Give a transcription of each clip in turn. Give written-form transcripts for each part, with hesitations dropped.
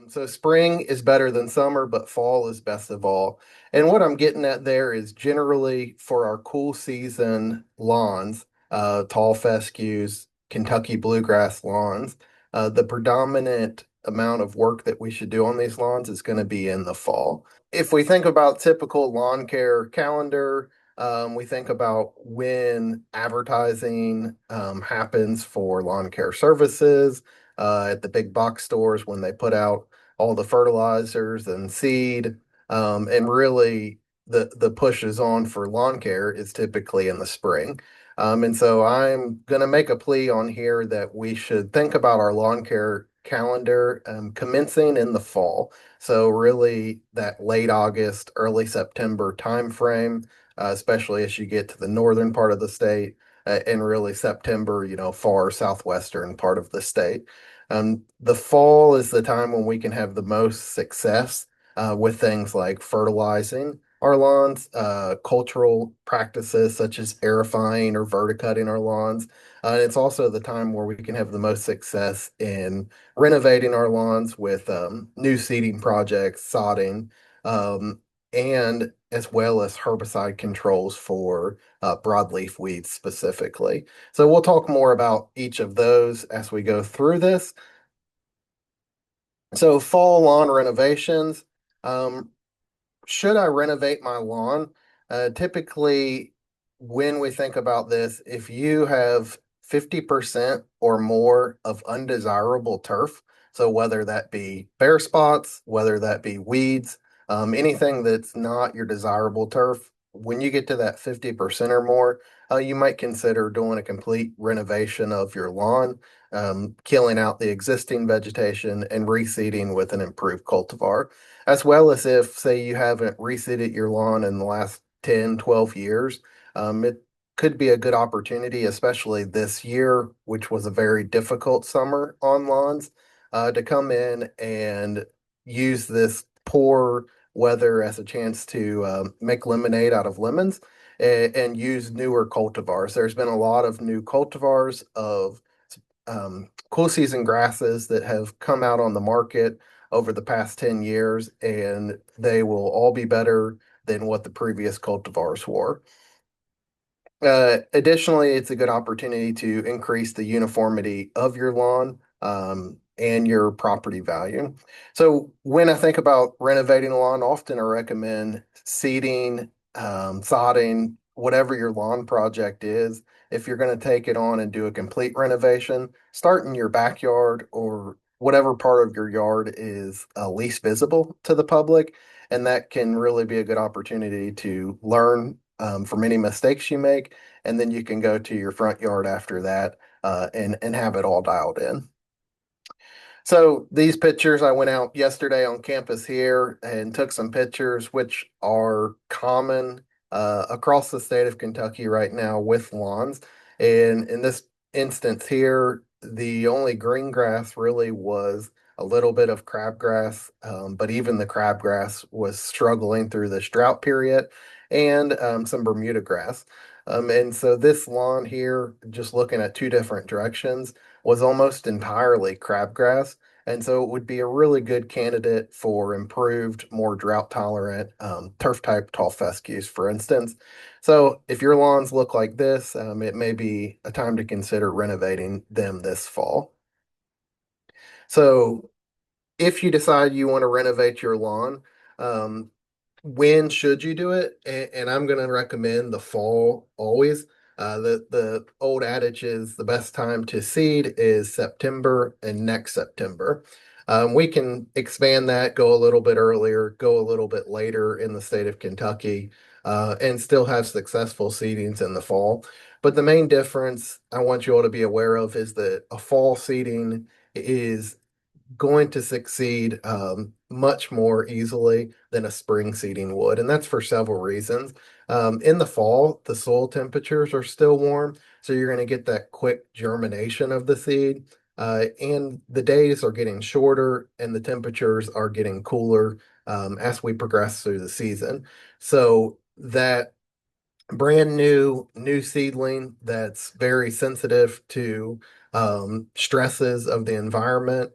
So spring is better than summer, but fall is best of all. And what I'm getting at there is generally for our cool season lawns, tall fescues, Kentucky bluegrass lawns, the predominant amount of work that we should do on these lawns is going to be in the fall. If we think about typical lawn care calendar, we think about when advertising happens for lawn care services at the big box stores when they put out all the fertilizers and seed. And really, the push is on for lawn care is typically in the spring. And so I'm going to make a plea on here that we should think about our lawn care calendar commencing in the fall. So really that late August, early September timeframe, especially as you get to the northern part of the state, and really September, far southwestern part of the state. The fall is the time when we can have the most success with things like fertilizing our lawns, cultural practices such as aerifying or verticutting our lawns. It's also the time where we can have the most success in renovating our lawns with new seeding projects, sodding, and as well as herbicide controls for broadleaf weeds specifically. So we'll talk more about each of those as we go through this. So fall lawn renovations. Um, should I renovate my lawn? Typically, when we think about this, if you have 50% or more of undesirable turf, so whether that be bare spots, whether that be weeds, anything that's not your desirable turf, when you get to that 50% or more, you might consider doing a complete renovation of your lawn, killing out the existing vegetation and reseeding with an improved cultivar as well as if, say, you haven't reseeded your lawn in the last 10, 12 years. It could be a good opportunity, especially this year, which was a very difficult summer on lawns, to come in and use this poor weather as a chance to make lemonade out of lemons and use newer cultivars. There's been a lot of new cultivars of cool season grasses that have come out on the market over the past 10 years, and they will all be better than what the previous cultivars were. Additionally, it's a good opportunity to increase the uniformity of your lawn and your property value. So, when I think about renovating a lawn, often I recommend seeding, sodding, whatever your lawn project is. If you're going to take it on and do a complete renovation, start in your backyard or whatever part of your yard is least visible to the public. And that can really be a good opportunity to learn from any mistakes you make and then you can go to your front yard after that and have it all dialed in. So these pictures, I went out yesterday on campus here and took some pictures, which are common across the state of Kentucky right now with lawns. And in this instance here, the only green grass really was a little bit of crabgrass, but even the crabgrass was struggling through this drought period and some Bermuda grass. And so this lawn here, just looking at two different directions, was almost entirely crabgrass. And so it would be a really good candidate for improved, more drought tolerant turf type tall fescues, for instance. So if your lawns look like this, it may be a time to consider renovating them this fall. So if you decide you want to renovate your lawn, um, when should you do it? And I'm going to recommend the fall always. The old adage is the best time to seed is September and next September. We can expand that, go a little bit earlier, go a little bit later in the state of Kentucky, and still have successful seedings in the fall. But the main difference I want you all to be aware of is that a fall seeding is going to succeed much more easily than a spring seeding would. And that's for several reasons. In the fall, the soil temperatures are still warm, so you're going to get that quick germination of the seed. And the days are getting shorter and the temperatures are getting cooler as we progress through the season. So that brand new seedling that's very sensitive to stresses of the environment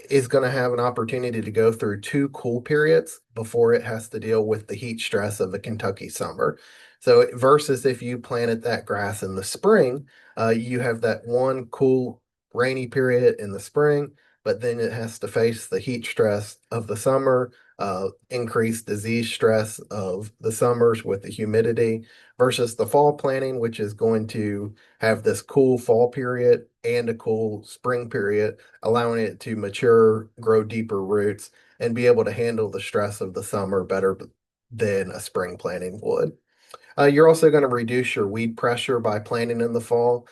is going to have an opportunity to go through two cool periods before it has to deal with the heat stress of a Kentucky summer. So versus if you planted that grass in the spring, you have that one cool rainy period in the spring, but then it has to face the heat stress of the summer, increased disease stress of the summers with the humidity, versus the fall planting, which is going to have this cool fall period and a cool spring period, allowing it to mature, grow deeper roots, and be able to handle the stress of the summer better than a spring planting would. You're also going to reduce your weed pressure by planting in the fall.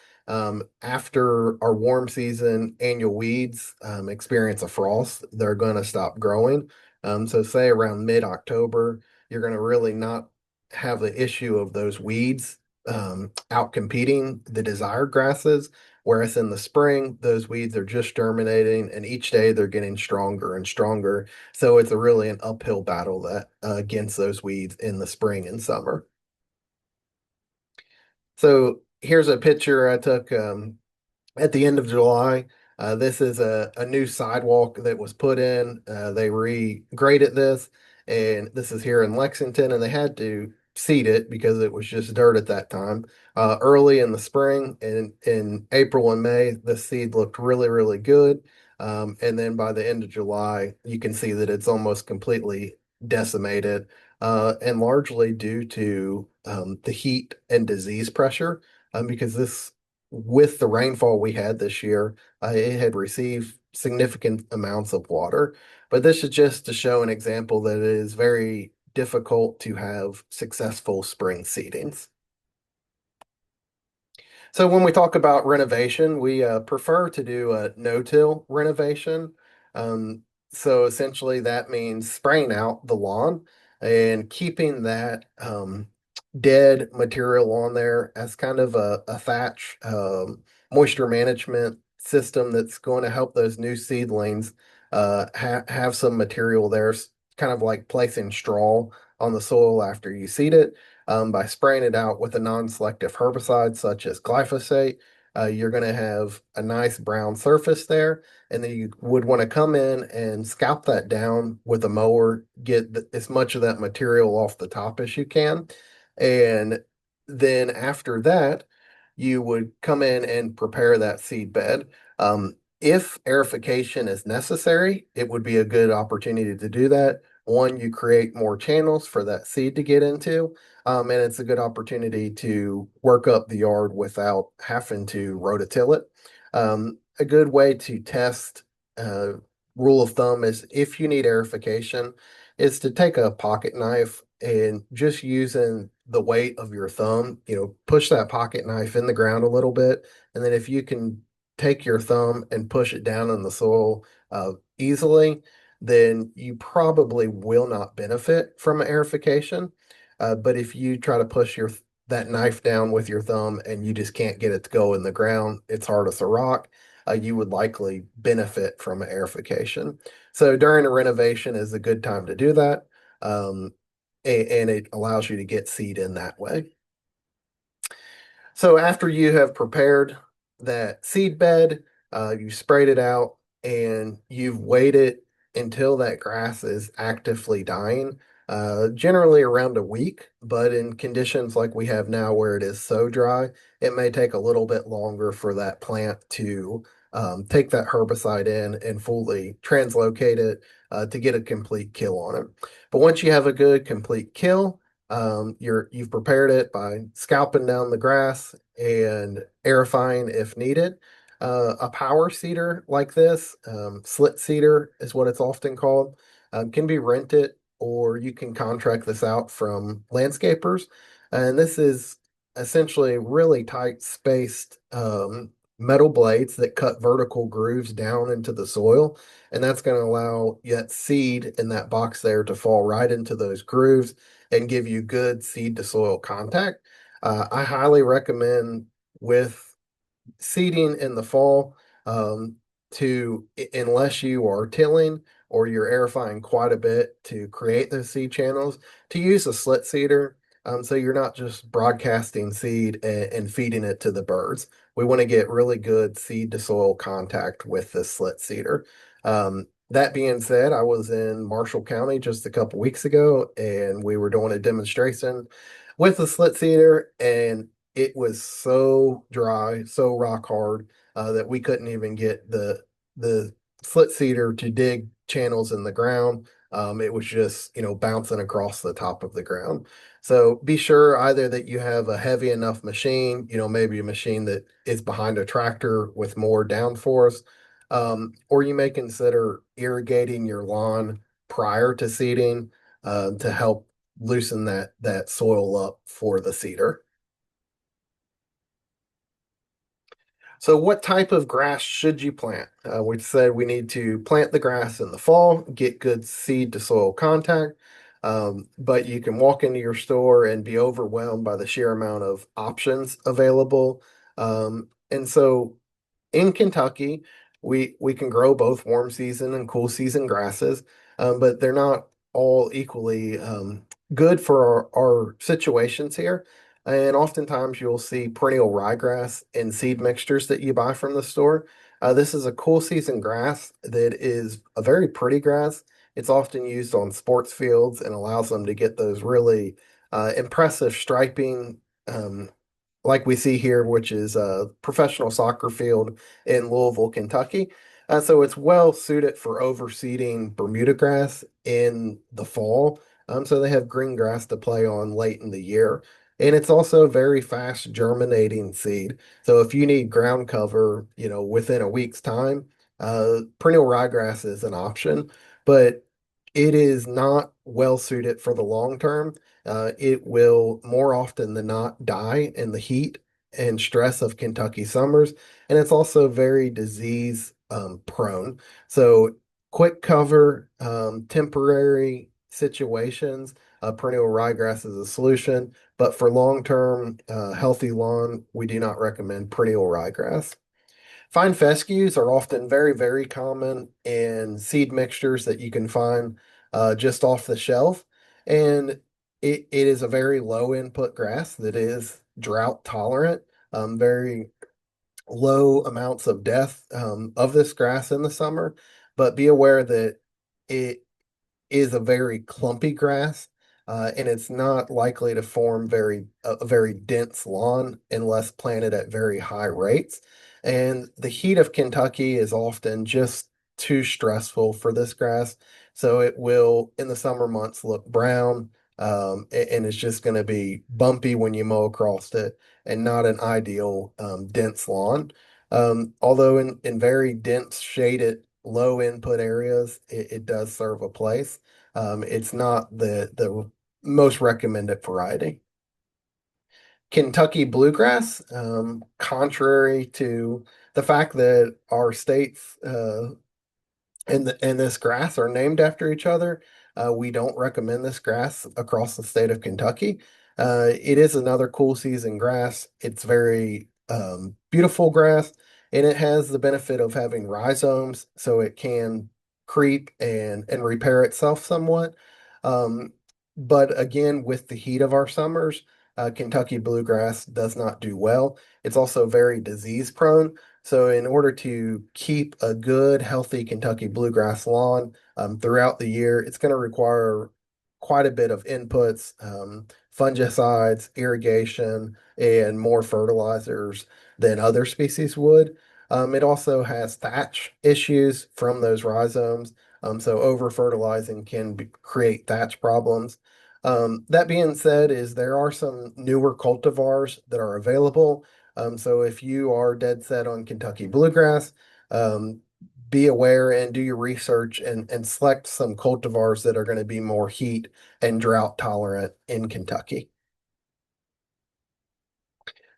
After our warm season, annual weeds experience a frost, they're going to stop growing. So, say around mid-October, you're going to really not have the issue of those weeds out competing the desired grasses. Whereas in the spring, those weeds are just germinating, and each day they're getting stronger and stronger. So it's a really an uphill battle that against those weeds in the spring and summer. So here's a picture I took at the end of July. This is a new sidewalk that was put in. They regraded this, and this is here in Lexington, and they had to seed it because it was just dirt at that time. Early in the spring and in April and May, the seed looked really, really good. And then by the end of July, you can see that it's almost completely decimated, and largely due to the heat and disease pressure, because this with the rainfall we had this year, it had received significant amounts of water. But this is just to show an example that it is very difficult to have successful spring seedings. So when we talk about renovation, we prefer to do a no-till renovation. Um, so essentially that means spraying out the lawn and keeping that dead material on there as kind of a thatch moisture management system that's going to help those new seedlings have some material there, kind of like placing straw on the soil after you seed it. By spraying it out with a non-selective herbicide such as glyphosate, you're going to have a nice brown surface there, and then you would want to come in and scalp that down with a mower, get as much of that material off the top as you can. And then after that, you would come in and prepare that seed bed. If aerification is necessary, it would be a good opportunity to do that. One, you create more channels for that seed to get into, and it's a good opportunity to work up the yard without having to rototill it. A good way to test, uh, rule of thumb is if you need aerification, is to take a pocket knife and just using the weight of your thumb, push that pocket knife in the ground a little bit. And then if you can take your thumb and push it down in the soil easily, then you probably will not benefit from aerification. But if you try to push that knife down with your thumb and you just can't get it to go in the ground, it's hard as a rock. You would likely benefit from aerification. So during a renovation is a good time to do that. Um, and it allows you to get seed in that way. So after you have prepared that seed bed, you sprayed it out, and you've waited until that grass is actively dying, generally around a week. But in conditions like we have now, where it is so dry, it may take a little bit longer for that plant to take that herbicide in and fully translocate it to get a complete kill on it. But once you have a good complete kill, you've prepared it by scalping down the grass and aerifying if needed. A power seeder like this, slit seeder is what it's often called, can be rented, or you can contract this out from landscapers. And this is essentially really tight spaced metal blades that cut vertical grooves down into the soil. And that's going to allow that seed in that box there to fall right into those grooves and give you good seed to soil contact. I highly recommend with seeding in the fall, um, unless you are tilling or you're aerifying quite a bit to create those seed channels, to use a slit seeder. So you're not just broadcasting seed and feeding it to the birds. We want to get really good seed to soil contact with this slit seeder. That being said, I was in Marshall County just a couple weeks ago, and we were doing a demonstration with the slit seeder, and it was so dry, so rock hard that we couldn't even get the slit seeder to dig channels in the ground. It was just, bouncing across the top of the ground. So be sure either that you have a heavy enough machine, maybe a machine that is behind a tractor with more downforce, or you may consider irrigating your lawn prior to seeding to help loosen that soil up for the seeder. So, what type of grass should you plant? We said we need to plant the grass in the fall, get good seed to soil contact. But you can walk into your store and be overwhelmed by the sheer amount of options available. And so in Kentucky, we can grow both warm season and cool season grasses, but they're not all equally good for our situations here. And oftentimes you'll see perennial ryegrass in seed mixtures that you buy from the store. This is a cool season grass that is a very pretty grass. It's often used on sports fields and allows them to get those really impressive striping, like we see here, which is a professional soccer field in Louisville, Kentucky. So it's well suited for overseeding Bermuda grass in the fall. So they have green grass to play on late in the year. And it's also very fast germinating seed. So if you need ground cover, within a week's time, perennial ryegrass is an option, but it is not well suited for the long term. It will more often than not die in the heat and stress of Kentucky summers, and it's also very disease prone. So, quick cover, temporary situations, perennial ryegrass is a solution, but for long term, healthy lawn, we do not recommend perennial ryegrass. Fine fescues are often very, very common in seed mixtures that you can find just off the shelf. And it is a very low input grass that is drought tolerant, very low amounts of death of this grass in the summer. But be aware that it is a very clumpy grass, and it's not likely to form a very dense lawn unless planted at very high rates. And the heat of Kentucky is often just too stressful for this grass, so it will in the summer months look brown, and it's just going to be bumpy when you mow across it, and not an ideal dense lawn. Although in very dense, shaded, low input areas, it does serve a place. It's not the most recommended variety. Kentucky bluegrass, contrary to the fact that our states and this grass are named after each other. We don't recommend this grass across the state of Kentucky. It is another cool season grass. It's very beautiful grass, and it has the benefit of having rhizomes, so it can creep and repair itself somewhat. Um, but again, with the heat of our summers, Kentucky bluegrass does not do well. It's also very disease prone. So, in order to keep a good, healthy Kentucky bluegrass lawn throughout the year, it's going to require quite a bit of inputs, fungicides, irrigation, and more fertilizers than other species would. It also has thatch issues from those rhizomes. So, over fertilizing can create thatch problems. That being said, is there are some newer cultivars that are available. So if you are dead set on Kentucky bluegrass, um, be aware and do your research and select some cultivars that are going to be more heat and drought tolerant in Kentucky.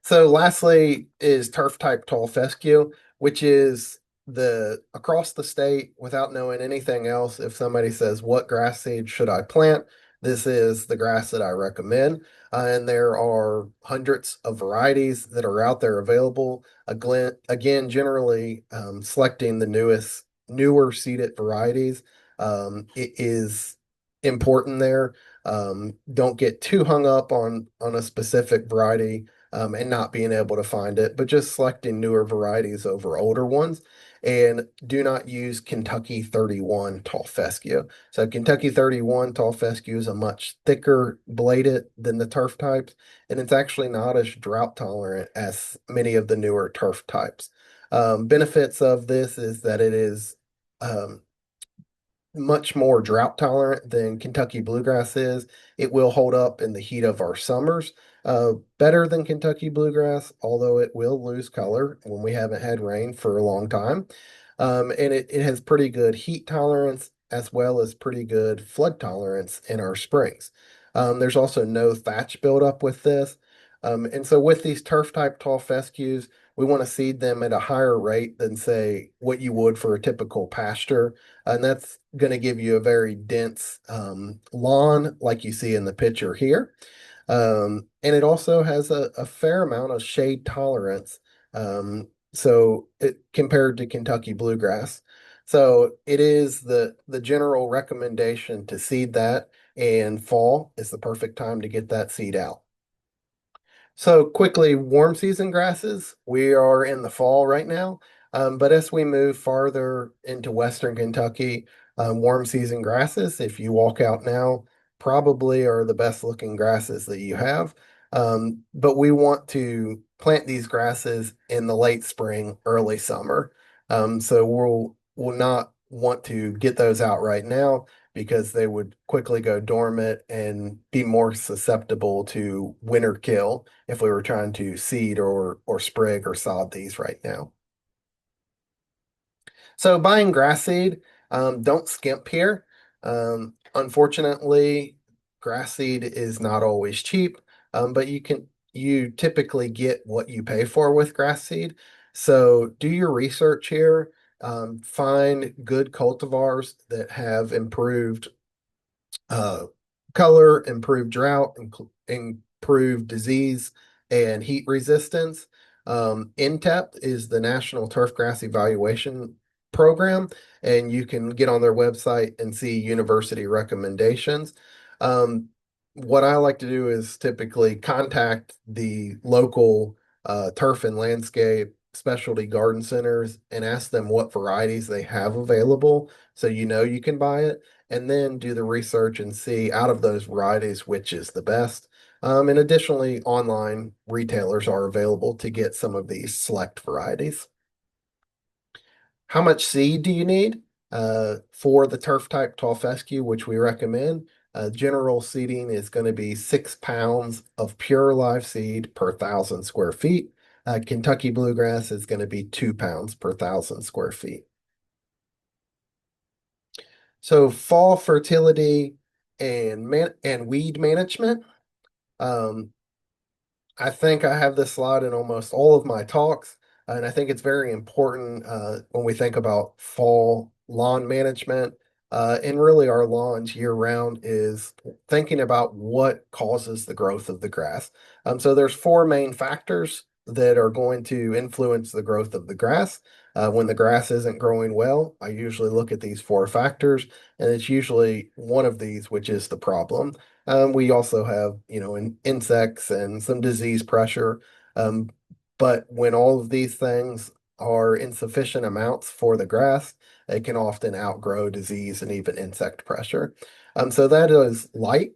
So lastly is turf type tall fescue, which is the across the state without knowing anything else. If somebody says, what grass seed should I plant? This is the grass that I recommend. And there are hundreds of varieties that are out there available. Again, generally selecting the newer seeded varieties it is important there. Don't get too hung up on a specific variety and not being able to find it, but just selecting newer varieties over older ones. And do not use Kentucky 31 tall fescue. So Kentucky 31 tall fescue is a much thicker bladed than the turf types, and it's actually not as drought tolerant as many of the newer turf types. Benefits of this is that it is um, much more drought tolerant than Kentucky bluegrass is. It will hold up in the heat of our summers, better than Kentucky bluegrass, although it will lose color when we haven't had rain for a long time. And it has pretty good heat tolerance as well as pretty good flood tolerance in our springs. There's also no thatch buildup with this. And so with these turf type tall fescues, we want to seed them at a higher rate than, say, what you would for a typical pasture, and that's going to give you a very dense lawn like you see in the picture here. And it also has a fair amount of shade tolerance. So it compared to Kentucky bluegrass. So it is the general recommendation to seed that, and fall is the perfect time to get that seed out. So quickly, warm season grasses. We are in the fall right now, but as we move farther into Western Kentucky, warm season grasses, if you walk out now, probably are the best looking grasses that you have. But we want to plant these grasses in the late spring, early summer. So we'll not want to get those out right now because they would quickly go dormant and be more susceptible to winter kill if we were trying to seed or sprig or sod these right now. So buying grass seed, don't skimp here. Unfortunately, grass seed is not always cheap, but you typically get what you pay for with grass seed. So do your research here. Find good cultivars that have improved uh, color, improved drought, improved disease and heat resistance. NTEP is the National Turf Grass Evaluation Program, and you can get on their website and see university recommendations. Um, what I like to do is typically contact the local turf and landscape specialty garden centers and ask them what varieties they have available so you know you can buy it, and then do the research and see out of those varieties which is the best. And additionally, online retailers are available to get some of these select varieties. How much seed do you need? For the turf type tall fescue, which we recommend, general seeding is going to be 6 pounds of pure live seed per 1,000 square feet. Kentucky bluegrass is going to be 2 pounds per 1,000 square feet. So fall fertility and weed management. Um, I think I have this slide in almost all of my talks, and I think it's very important when we think about fall lawn management, and really our lawns year round is thinking about what causes the growth of the grass. So there's four main factors that are going to influence the growth of the grass. When the grass isn't growing well, I usually look at these four factors, and it's usually one of these which is the problem. We also have, insects and some disease pressure. Um, but when all of these things are insufficient amounts for the grass, it can often outgrow disease and even insect pressure. So that is light,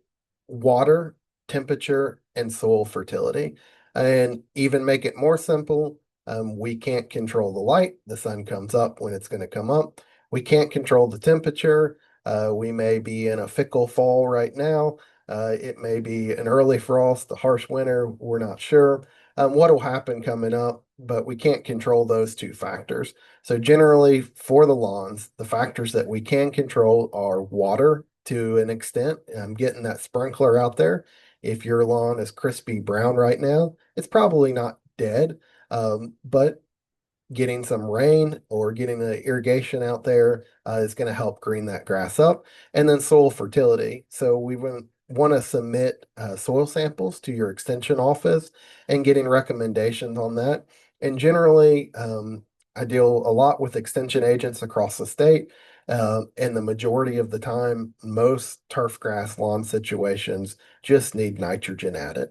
water, temperature, and soil fertility. And even make it more simple, we can't control the light. The sun comes up when it's going to come up. We can't control the temperature. We may be in a fickle fall right now. It may be an early frost, a harsh winter, we're not sure what will happen coming up, but we can't control those two factors. So, generally, for the lawns, the factors that we can control are water to an extent. Getting that sprinkler out there. If your lawn is crispy brown right now, it's probably not dead, but getting some rain or getting the irrigation out there is going to help green that grass up. And then soil fertility. So we want to submit soil samples to your extension office and getting recommendations on that. And generally, I deal a lot with extension agents across the state. And the majority of the time, most turf grass lawn situations just need nitrogen added.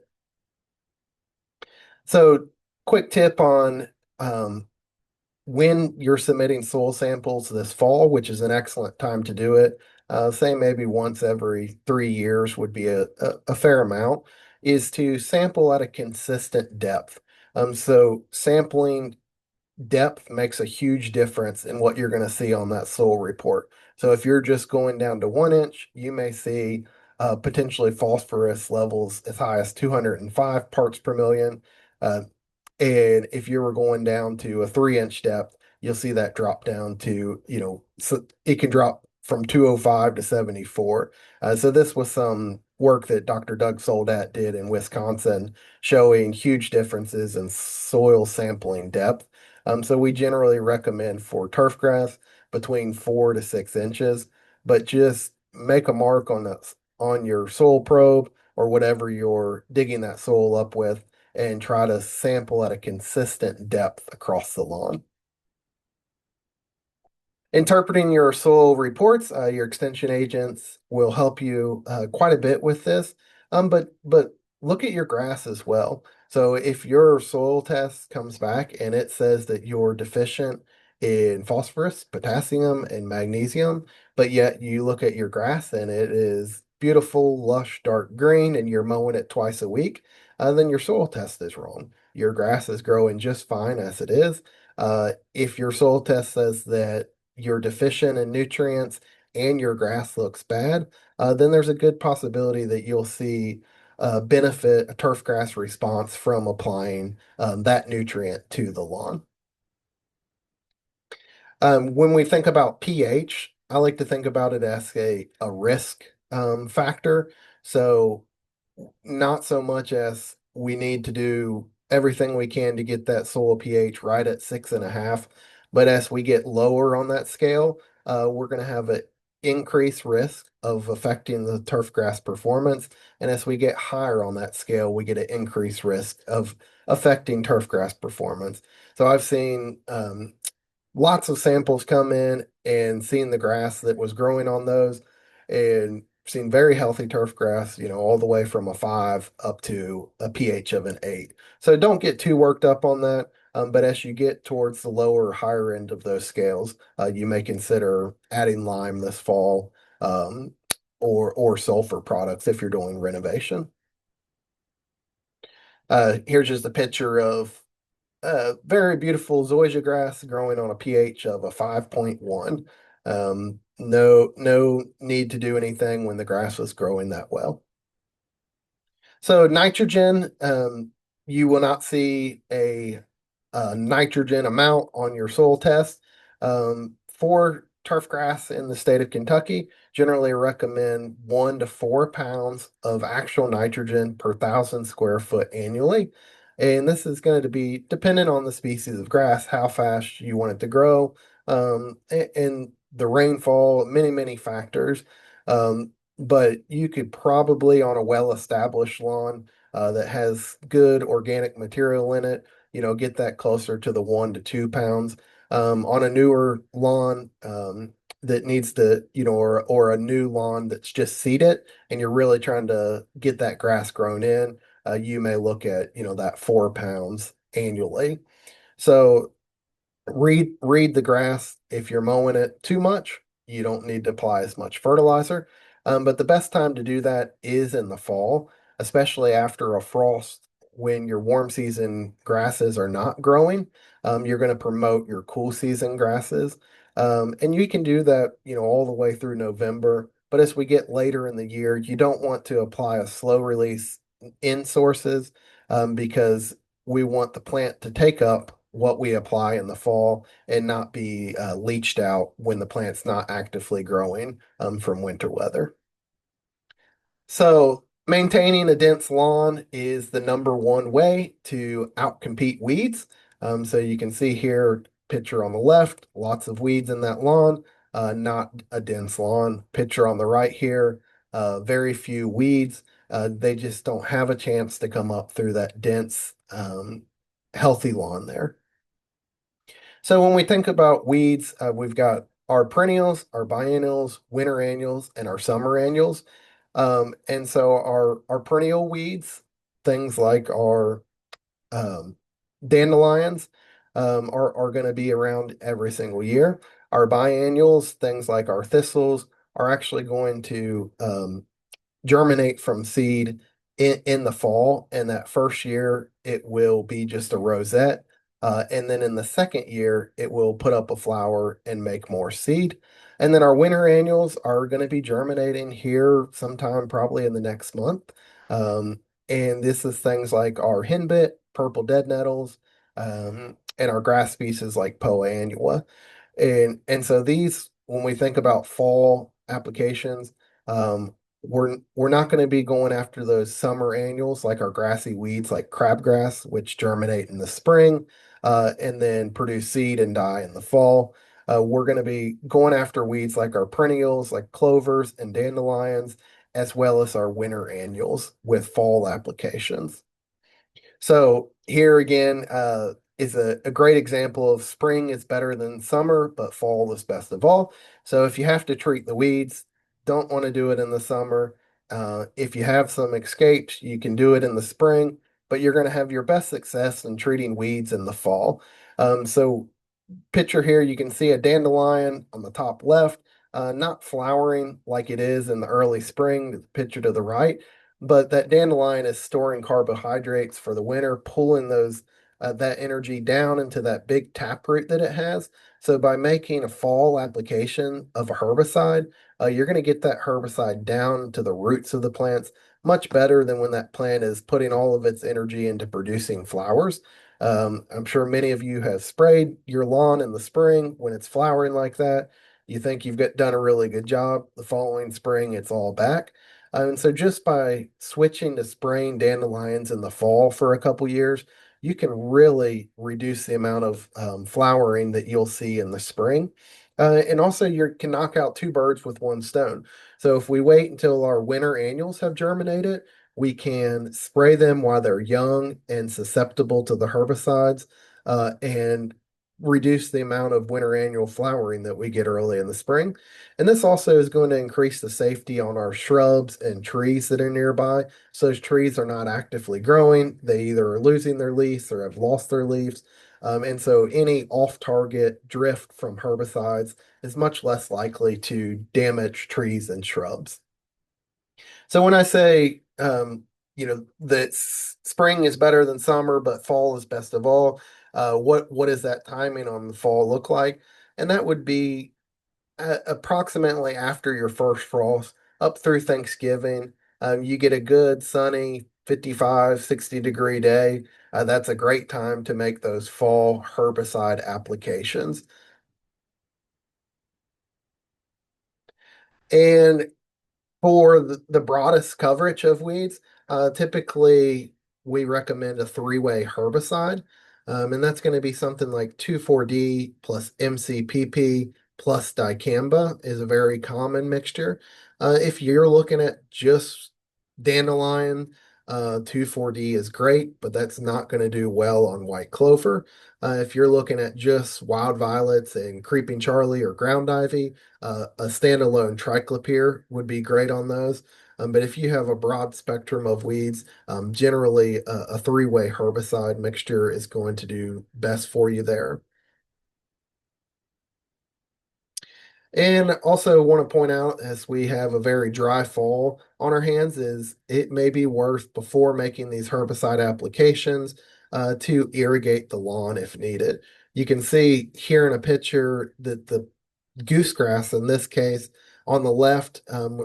So, quick tip on um, when you're submitting soil samples this fall, which is an excellent time to do it, say maybe once every 3 years would be a fair amount, is to sample at a consistent depth. So sampling depth makes a huge difference in what you're going to see on that soil report. So if you're just going down to 1 inch, you may see potentially phosphorus levels as high as 205 parts per million. Uh, and if you were going down to a 3 inch depth, you'll see that drop down to, so it can drop from 205 to 74. So this was some work that Dr. Doug Soldat did in Wisconsin, showing huge differences in soil sampling depth. So we generally recommend for turf grass between 4 to 6 inches, but just make a mark on your soil probe or whatever you're digging that soil up with and try to sample at a consistent depth across the lawn. Interpreting your soil reports, your extension agents will help you quite a bit with this. But look at your grass as well. So if your soil test comes back and it says that you're deficient in phosphorus, potassium, and magnesium, but yet you look at your grass and it is beautiful, lush, dark green, and you're mowing it twice a week, then your soil test is wrong. Your grass is growing just fine as it is. If your soil test says that you're deficient in nutrients and your grass looks bad, then there's a good possibility that you'll see benefit a turf grass response from applying that nutrient to the lawn. When we think about pH, I like to think about it as a risk factor. So not so much as we need to do everything we can to get that soil pH right at 6.5, but as we get lower on that scale, we're going to have an increased risk of affecting the turf grass performance. And as we get higher on that scale, we get an increased risk of affecting turf grass performance. So I've seen lots of samples come in and seen the grass that was growing on those and seen very healthy turf grass, all the way from a 5 up to a pH of an 8. So don't get too worked up on that. But as you get towards the lower, higher end of those scales, you may consider adding lime this fall, or sulfur products if you're doing renovation. Here's just a picture of very beautiful zoysia grass growing on a pH of a 5.1. No need to do anything when the grass was growing that well. So nitrogen, you will not see a nitrogen amount on your soil test. For turf grass in the state of Kentucky, generally recommend 1 to 4 pounds of actual nitrogen per 1,000 square foot annually. And this is going to be dependent on the species of grass, how fast you want it to grow, and the rainfall, many, many factors. But you could probably, on a well-established lawn that has good organic material in it, get that closer to the 1 to 2 pounds. On a newer lawn that needs to, or a new lawn that's just seeded, and you're really trying to get that grass grown in, you may look at, that 4 pounds annually. So read the grass. If you're mowing it too much, you don't need to apply as much fertilizer. But the best time to do that is in the fall, especially after a frost when your warm season grasses are not growing. You're going to promote your cool season grasses. And you can do that, all the way through November. But as we get later in the year, you don't want to apply a slow release in sources, because we want the plant to take up what we apply in the fall and not be leached out when the plant's not actively growing from winter weather. So maintaining a dense lawn is the number one way to outcompete weeds. So you can see here, picture on the left, lots of weeds in that lawn, not a dense lawn. Picture on the right here, very few weeds. They just don't have a chance to come up through that dense, healthy lawn there. So when we think about weeds, we've got our perennials, our biennials, winter annuals, and our summer annuals. And so our perennial weeds, things like our um, dandelions, are going to be around every single year. Our biennials, things like our thistles, are actually going to germinate from seed in the fall. And that first year, it will be just a rosette. And then in the second year, it will put up a flower and make more seed. And then our winter annuals are going to be germinating here sometime probably in the next month. Um, and this is things like our henbit, purple dead nettles, and our grass species like Poa annua. And so these, when we think about fall applications, we're not going to be going after those summer annuals like our grassy weeds like crabgrass, which germinate in the spring, and then produce seed and die in the fall. We're going to be going after weeds like our perennials, like clovers and dandelions, as well as our winter annuals with fall applications. So here again is a great example of spring is better than summer, but fall is best of all. So if you have to treat the weeds, don't want to do it in the summer. If you have some escapes, you can do it in the spring, but you're going to have your best success in treating weeds in the fall. So picture here, you can see a dandelion on the top left, not flowering like it is in the early spring, the picture to the right, but that dandelion is storing carbohydrates for the winter, pulling those that energy down into that big taproot that it has. So by making a fall application of a herbicide, you're going to get that herbicide down to the roots of the plants much better than when that plant is putting all of its energy into producing flowers. I'm sure many of you have sprayed your lawn in the spring when it's flowering like that. You think done a really good job. The following spring, it's all back. And so just by switching to spraying dandelions in the fall for a couple years, you can really reduce the amount of flowering that you'll see in the spring. And also, you can knock out two birds with one stone. So if we wait until our winter annuals have germinated, we can spray them while they're young and susceptible to the herbicides, and reduce the amount of winter annual flowering that we get early in the spring. And this also is going to increase the safety on our shrubs and trees that are nearby. So those trees are not actively growing. They either are losing their leaves or have lost their leaves. And so any off-target drift from herbicides is much less likely to damage trees and shrubs. So when I say, that spring is better than summer, but fall is best of all, what does that timing on the fall look like? And that would be approximately after your first frost, up through Thanksgiving. You get a good sunny 55, 60-degree day. That's a great time to make those fall herbicide applications. And for the broadest coverage of weeds, typically we recommend a three-way herbicide. And that's going to be something like 2,4-D plus MCPP plus dicamba is a very common mixture. If you're looking at just dandelion, 2,4-D is great, but that's not going to do well on white clover. If you're looking at just wild violets and creeping Charlie or ground ivy, a standalone triclopyr would be great on those. But if you have a broad spectrum of weeds, generally a three-way herbicide mixture is going to do best for you there. And also want to point out, as we have a very dry fall on our hands, is it may be worth before making these herbicide applications to irrigate the lawn if needed. You can see here in a picture that the goosegrass in this case on the left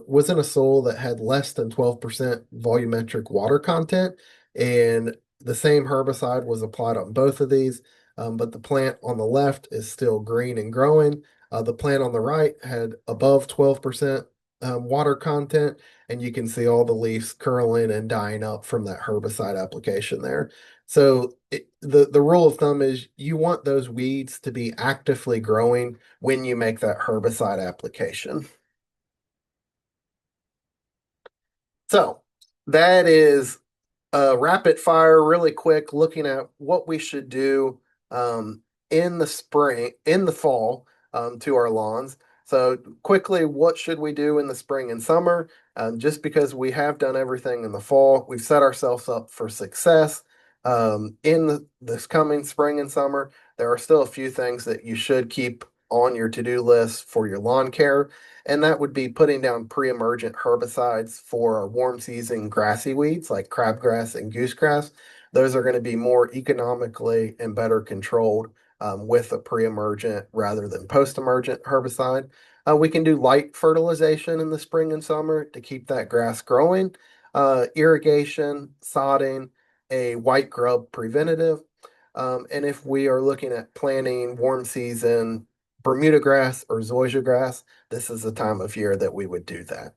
was in a soil that had less than 12% volumetric water content, and the same herbicide was applied on both of these, but the plant on the left is still green and growing. The plant on the right had above 12% water content, and you can see all the leaves curling and dying up from that herbicide application there. So the rule of thumb is you want those weeds to be actively growing when you make that herbicide application. So that is rapid fire, really quick, looking at what we should do in the spring, in the fall. to our lawns. So quickly, what should we do in the spring and summer? Just because we have done everything in the fall, we've set ourselves up for success. This coming spring and summer, there are still a few things that you should keep on your to-do list for your lawn care, and that would be putting down pre-emergent herbicides for our warm season grassy weeds like crabgrass and goosegrass. Those are going to be more economically and better controlled with a pre-emergent rather than post-emergent herbicide. We can do light fertilization in the spring and summer to keep that grass growing, irrigation, sodding, a white grub preventative. And if we are looking at planting warm season Bermuda grass or zoysia grass, this is the time of year that we would do that.